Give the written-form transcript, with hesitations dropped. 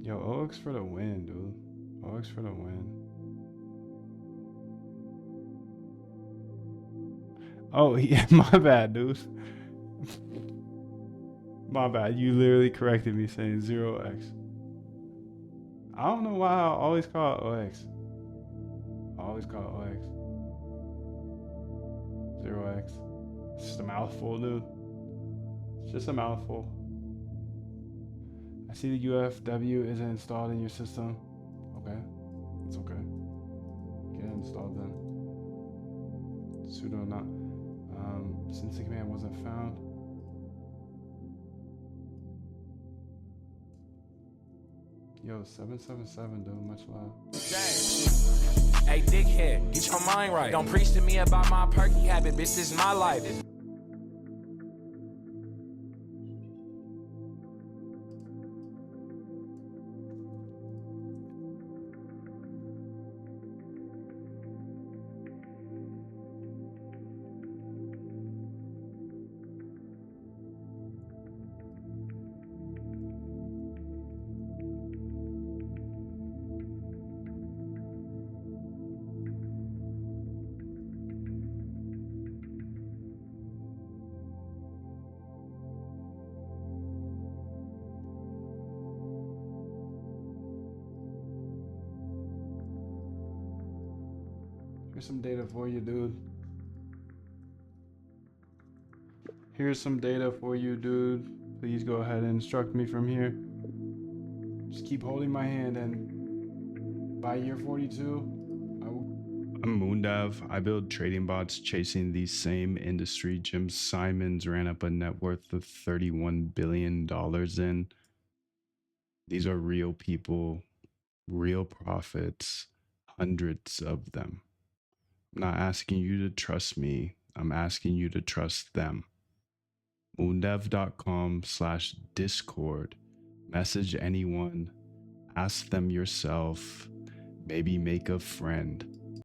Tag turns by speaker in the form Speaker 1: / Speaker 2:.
Speaker 1: Yo, OX for the win, dude. OX for the win. Oh, yeah, my bad, dude. My bad. You literally corrected me saying 0x. I don't know why I always call it OX. I always call it OX. 0x. It's just a mouthful, dude. It's just a mouthful. I see the UFW isn't installed in your system. Okay. It's okay. Get it installed then. Sudo not. Since the command wasn't found. Yo, 777, dude. Much love.
Speaker 2: Hey, dickhead, get your mind right. Don't preach to me about my perky habit, bitch. This is my life.
Speaker 1: Here's some data for you, dude. Here's some data for you, dude. Please go ahead and instruct me from here. Just keep holding my hand, and by year 42, I'm Moondev. I build trading bots chasing these same industry Jim Simons ran up a net worth of $31 billion in. These are real people, real profits, hundreds of them. I'm not asking you to trust me. I'm asking you to trust them. moondev.com/discord. Message anyone. Ask them yourself. Maybe make a friend.